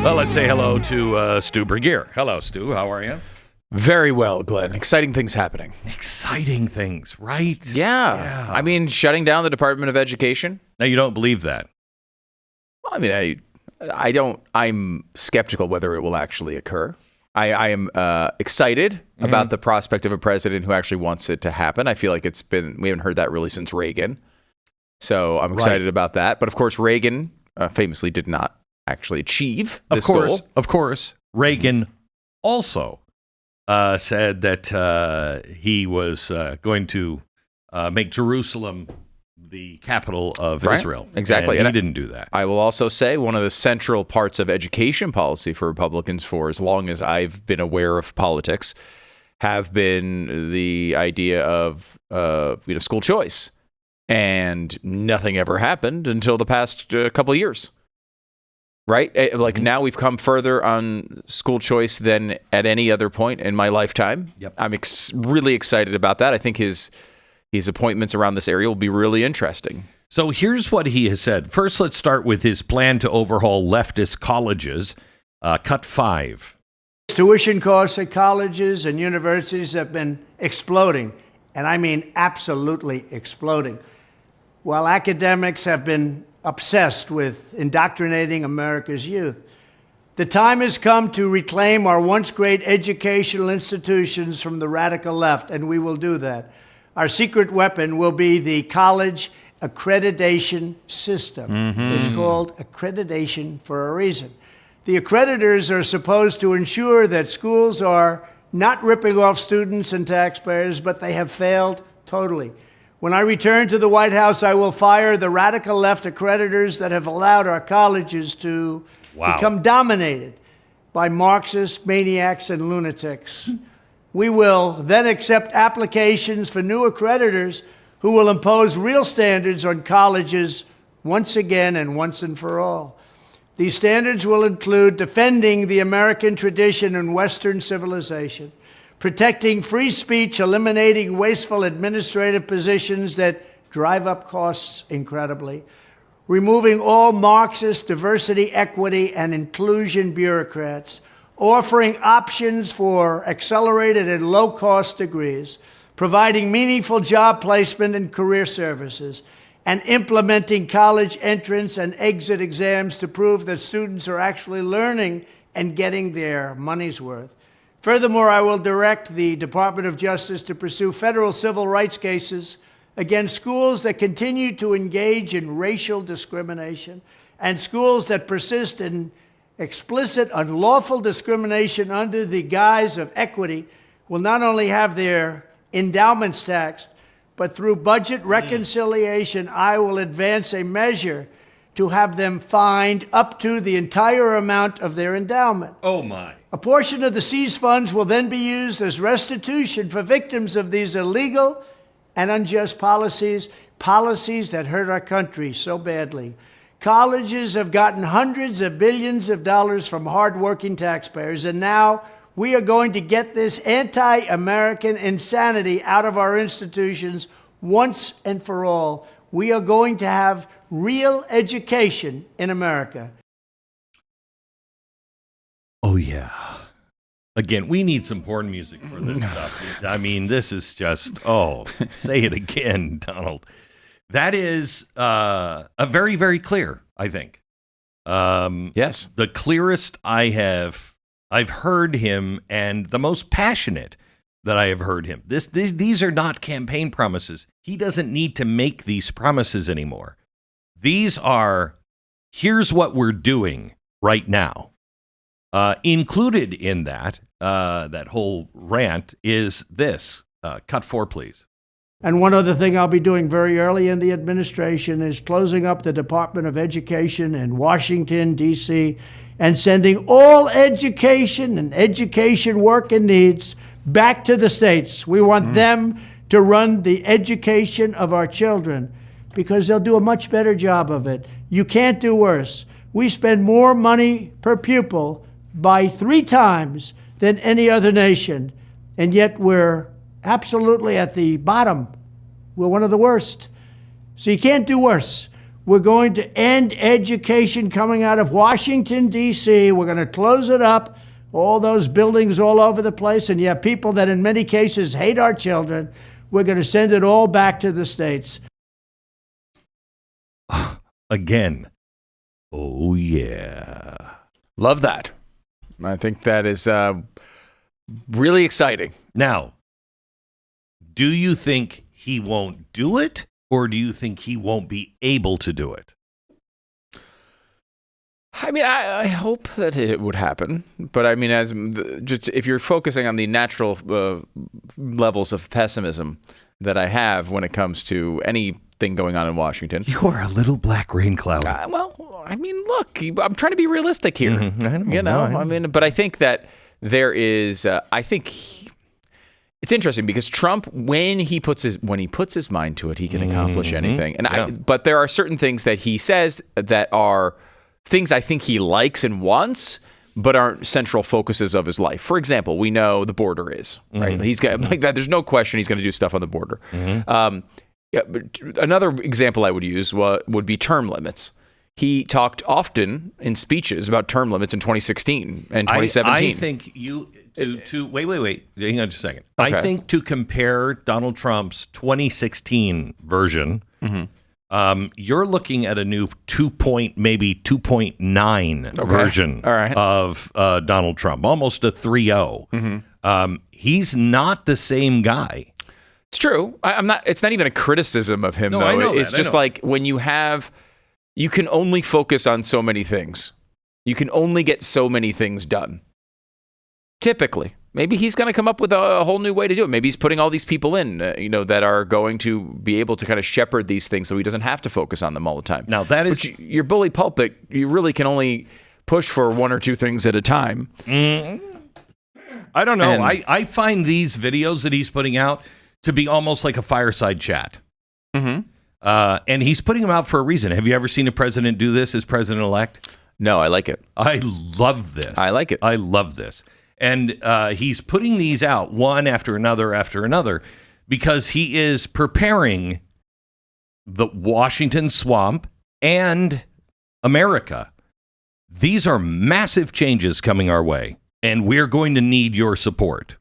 Well, let's say hello to Stu Bergier. Hello, Stu. How are you? Very well, Glenn. Exciting things happening. Exciting things, right? Yeah. I mean, shutting down the Department of Education. Now, you don't believe that? I mean, I don't. I'm skeptical whether it will actually occur. I am excited about the prospect of a president who actually wants it to happen. I feel like we haven't heard that really since Reagan. So I'm excited about that. But of course, Reagan famously did not actually achieve this goal. Of course. Reagan also said that he was going to make Jerusalem the capital of Israel. Exactly. And he didn't do that. I will also say one of the central parts of education policy for Republicans for as long as I've been aware of politics have been the idea of school choice. And nothing ever happened until the past couple of years. Right? Now we've come further on school choice than at any other point in my lifetime. Yep. I'm really excited about that. I think his appointments around this area will be really interesting. So here's what he has said. First, let's start with his plan to overhaul leftist colleges. Cut 5. Tuition costs at colleges and universities have been exploding, and I mean absolutely exploding. While academics have been obsessed with indoctrinating America's youth, the time has come to reclaim our once great educational institutions from the radical left, and we will do that. Our secret weapon will be the college accreditation system. It's called accreditation for a reason. The accreditors are supposed to ensure that schools are not ripping off students and taxpayers, but they have failed totally. When I return to the White House, I will fire the radical left accreditors that have allowed our colleges to become dominated by Marxist maniacs and lunatics. We will then accept applications for new accreditors who will impose real standards on colleges once again and once and for all. These standards will include defending the American tradition and Western civilization, protecting free speech, eliminating wasteful administrative positions that drive up costs incredibly, removing all Marxist diversity, equity, and inclusion bureaucrats, offering options for accelerated and low-cost degrees, providing meaningful job placement and career services, and implementing college entrance and exit exams to prove that students are actually learning and getting their money's worth. Furthermore, I will direct the Department of Justice to pursue federal civil rights cases against schools that continue to engage in racial discrimination and schools that persist in explicit unlawful discrimination under the guise of equity will not only have their endowments taxed, but through budget reconciliation, I will advance a measure to have them fined up to the entire amount of their endowment. Oh, my. A portion of the seized funds will then be used as restitution for victims of these illegal and unjust policies that hurt our country so badly. Colleges have gotten hundreds of billions of dollars from hardworking taxpayers, and now we are going to get this anti-American insanity out of our institutions once and for all. We are going to have real education in America. Oh, yeah. Again, we need some porn music for this stuff. I mean, this is just, say it again, Donald. That is a very, very clear, I think. Yes. The clearest I've heard him, and the most passionate that I have heard him. These are not campaign promises. He doesn't need to make these promises anymore. These are, here's what we're doing right now. Included in that whole rant is this. Cut 4, please. And one other thing I'll be doing very early in the administration is closing up the Department of Education in Washington, D.C., and sending all education and education work and needs back to the states. We want them to run the education of our children because they'll do a much better job of it. You can't do worse. We spend more money per pupil by 3 times than any other nation, and yet we're absolutely at the bottom. We're one of the worst. So you can't do worse. We're going to end education coming out of Washington, D.C. We're going to close it up, all those buildings all over the place. And you have people that in many cases hate our children. We're going to send it all back to the states. Again. Oh, yeah. Love that. I think that is really exciting. Now, do you think he won't do it, or do you think he won't be able to do it? I mean, I hope that it would happen, but I mean, just if you're focusing on the natural levels of pessimism that I have when it comes to anything going on in Washington, You are a little black rain cloud. well, I mean, look, I'm trying to be realistic here. Mm-hmm. I know. I mean, but I think that there is. It's interesting because Trump, when he puts his mind to it, he can accomplish anything. And but there are certain things that he says that are things I think he likes and wants, but aren't central focuses of his life. For example, we know the border is right. He's got like that. There's no question he's going to do stuff on the border. But another example I would use would be term limits. He talked often in speeches about term limits in 2016 and 2017. I think wait. Hang on just a second. Okay. I think to compare Donald Trump's 2016 version, you're looking at a new 2.9 version of Donald Trump, almost a 3.0. He's not the same guy. It's true. I'm not. It's not even a criticism of him, though. I know it's just like when you can only focus on so many things. You can only get so many things done. Typically, maybe he's going to come up with a whole new way to do it. Maybe he's putting all these people in, that are going to be able to kind of shepherd these things, so he doesn't have to focus on them all the time. Now that is your bully pulpit. You really can only push for one or two things at a time. I don't know. I find these videos that he's putting out to be almost like a fireside chat. And he's putting them out for a reason. Have you ever seen a president do this as president-elect? No, I like it. I love this. I like it. I love this. And he's putting these out one after another because he is preparing the Washington swamp and America. These are massive changes coming our way, and we're going to need your support.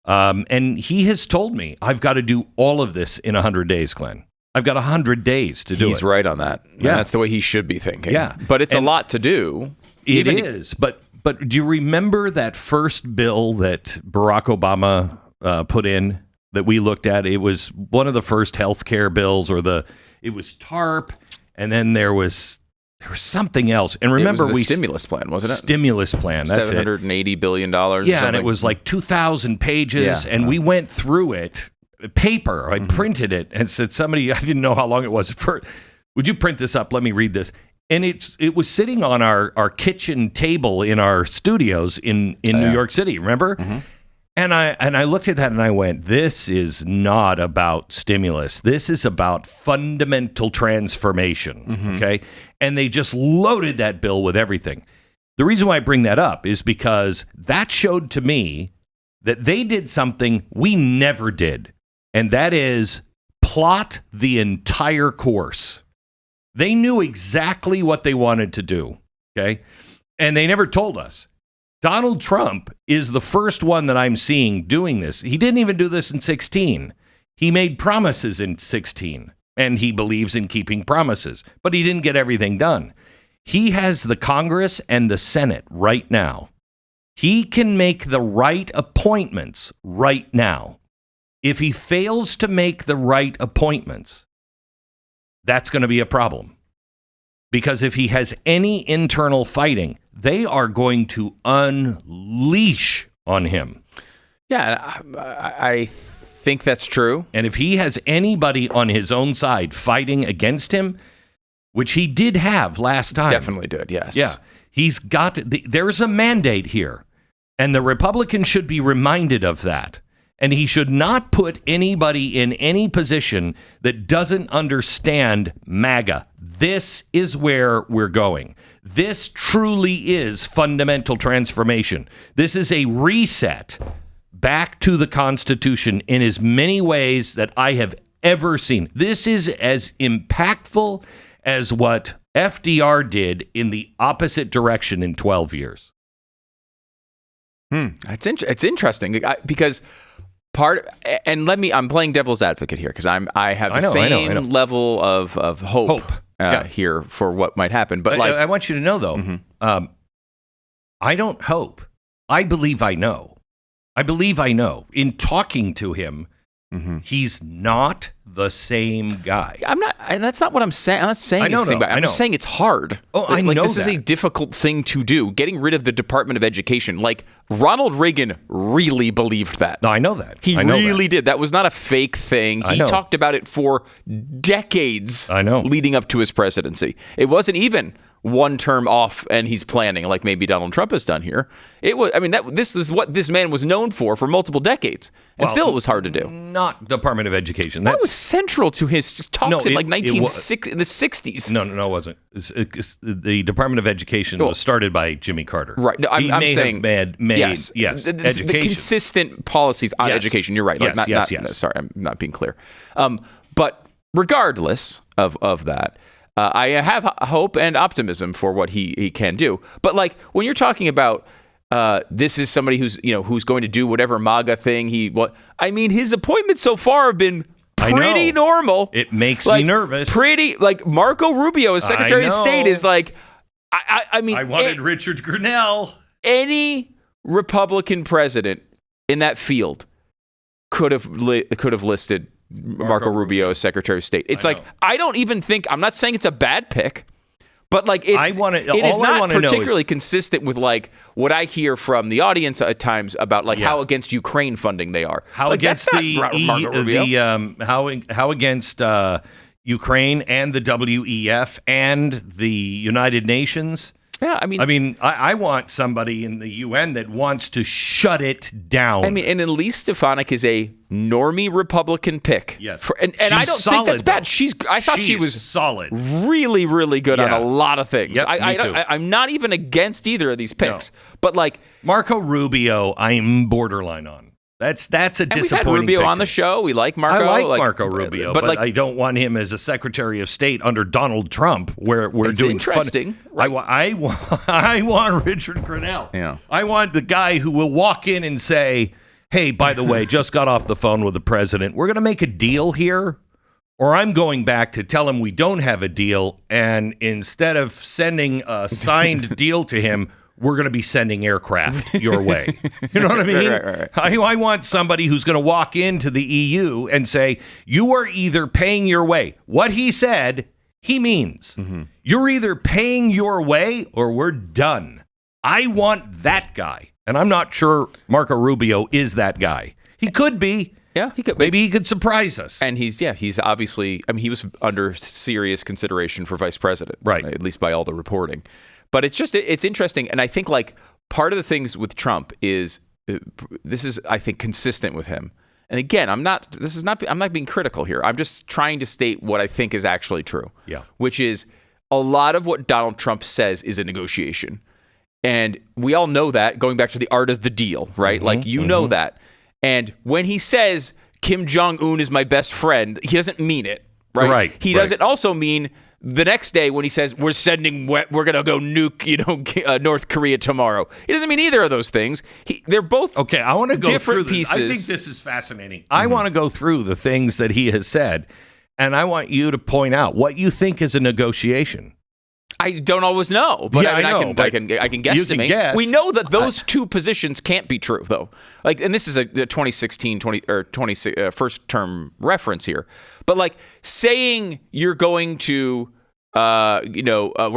And he has told me I've got to do all of this in 100 days, Glenn. I've got 100 days to do it. He's right on that. Yeah. And that's the way he should be thinking. Yeah. But it's a lot to do. It is. But do you remember that first bill that Barack Obama put in that we looked at? It was one of the first health care bills, it was TARP, and then there was something else. And remember, it was the stimulus plan, wasn't it? Stimulus plan. That's $780 billion. Yeah, and it was like 2,000 pages, and we went through it. Paper. I printed it and said, somebody, I didn't know how long it was. Would you print this up? Let me read this. And it was sitting on our kitchen table in our studios in New York City, remember? And I looked at that and I went, this is not about stimulus. This is about fundamental transformation, okay? And they just loaded that bill with everything. The reason why I bring that up is because that showed to me that they did something we never did. And that is plot the entire course. They knew exactly what they wanted to do, okay? And they never told us. Donald Trump is the first one that I'm seeing doing this. He didn't even do this in 2016. He made promises in 2016, and he believes in keeping promises, but he didn't get everything done. He has the Congress and the Senate right now. He can make the right appointments right now. If he fails to make the right appointments, that's going to be a problem. Because if he has any internal fighting, they are going to unleash on him. Yeah, I think that's true. And if he has anybody on his own side fighting against him, which he did have last time. Definitely did, yes. Yeah. There's a mandate here. And the Republicans should be reminded of that. And he should not put anybody in any position that doesn't understand MAGA. This is where we're going. This truly is fundamental transformation. This is a reset back to the Constitution in as many ways that I have ever seen. This is as impactful as what FDR did in the opposite direction in 12 years. It's interesting because I'm playing devil's advocate here because I have the same level of hope. Here for what might happen. But I want you to know, though, I don't hope. I believe I know. In talking to him, he's not the same guy. I'm not, and that's not what I'm saying. I'm not saying I know, he's the same guy. I'm just saying it's hard. I know this is a difficult thing to do. Getting rid of the Department of Education. Like, Ronald Reagan really believed that. No, I know that. He really did. That was not a fake thing. He talked about it for decades leading up to his presidency. It wasn't even one term off and he's planning like maybe Donald Trump has done here. It was, this is what this man was known for multiple decades. And still it was hard to do. Not Department of Education. That was central to his talks in like 1960s. No, it wasn't. The Department of Education was started by Jimmy Carter. Right. No, I'm saying yes, education. The consistent policies on education. You're right. Yes. Sorry, I'm not being clear. But regardless of that, I have hope and optimism for what he can do. But like when you're talking about this is somebody who's going to do whatever MAGA thing his appointments so far have been pretty normal. It makes me nervous. Pretty like Marco Rubio as Secretary of State is like. I wanted Richard Grenell. Any Republican president in that field could have listed Marco Rubio as Secretary of State. It's I don't even think, I'm not saying it's a bad pick, but like it is not particularly consistent with like what I hear from the audience at times about like how against Ukraine funding they are. How against how against Ukraine and the WEF and the United Nations. Yeah, I want somebody in the UN that wants to shut it down. And Elise Stefanik is a normie Republican pick. Yes, and I don't think that's bad. I thought she was solid, really, really good on a lot of things. Yep, me too. I'm not even against either of these picks, but like Marco Rubio, I'm borderline on. That's a disappointing. We've had Rubio on the show. We like Marco. I like Marco Rubio, but I don't want him as a Secretary of State under Donald Trump, where we're doing interesting. Fun. Right. I want Richard Grenell. Yeah. I want the guy who will walk in and say, "Hey, by the way, just got off the phone with the president. We're going to make a deal here." Or I'm going back to tell him we don't have a deal, and instead of sending a signed deal to him, we're going to be sending aircraft your way. You know what I mean? Right. I want somebody who's going to walk into the EU and say, you are either paying your way. What he said, he means. Mm-hmm. You're either paying your way or we're done. I want that guy. And I'm not sure Marco Rubio is that guy. He could be. Yeah, he could. Maybe he could surprise us. And he's obviously, he was under serious consideration for vice president. Right. At least by all the reporting. But it's interesting, and I think like part of the things with Trump is this is I think consistent with him. And again, I'm not being critical here. I'm just trying to state what I think is actually true. Yeah. Which is a lot of what Donald Trump says is a negotiation, and we all know that. Going back to the art of the deal, right? Mm-hmm, know that. And when he says Kim Jong-un is my best friend, he doesn't mean it, right? Right. He doesn't also mean. The next day when he says we're going to go nuke, North Korea tomorrow, he doesn't mean either of those things. They're both okay. I want to go different through pieces. I think this is fascinating. Mm-hmm. I want to go through the things that he has said, and I want you to point out what you think is a negotiation. I don't always know, but I know, I can guesstimate. You can guess. We know that those two positions can't be true, though. Like, and this is a 2016 first term reference here, but like saying you're going to. We're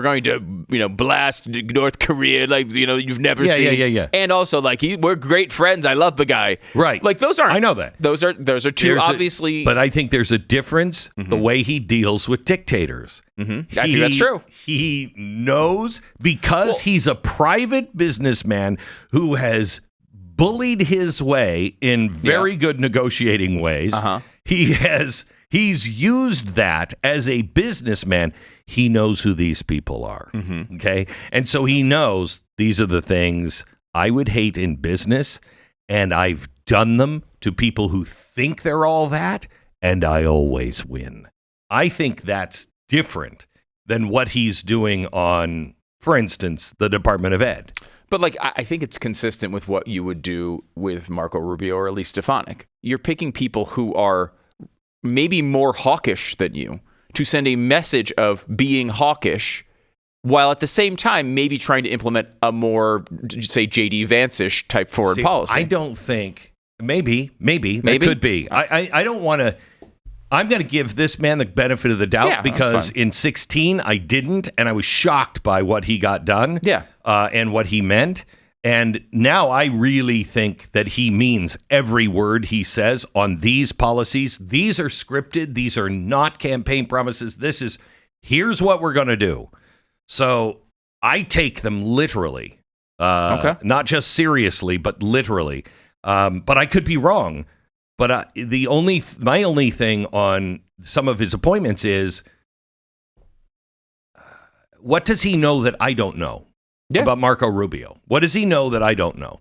going to, blast North Korea like, you've never seen. Yeah. And also, like, we're great friends. I love the guy. Right. Like, those aren't. I know that. Those are two, obviously. But I think there's a difference the way he deals with dictators. Mm-hmm. I think that's true. He knows because he's a private businessman who has bullied his way in very good negotiating ways. Uh-huh. He's used that as a businessman. He knows who these people are. Mm-hmm. Okay. And so he knows these are the things I would hate in business. And I've done them to people who think they're all that. And I always win. I think that's different than what he's doing on, for instance, the Department of Ed. But like, I think it's consistent with what you would do with Marco Rubio or Elise Stefanik. You're picking people who are maybe more hawkish than you to send a message of being hawkish, while at the same time maybe trying to implement a more, say, J.D. Vance-ish type foreign policy. I don't think, maybe that could be. I don't want to, I'm going to give this man the benefit of the doubt because in 2016 I didn't, and I was shocked by what he got done and what he meant. And now I really think that he means every word he says on these policies. These are scripted. These are not campaign promises. Here's what we're going to do. So I take them literally, not just seriously, but literally. But I could be wrong. But my only thing on some of his appointments is, what does he know that I don't know about Marco Rubio? What does he know that I don't know?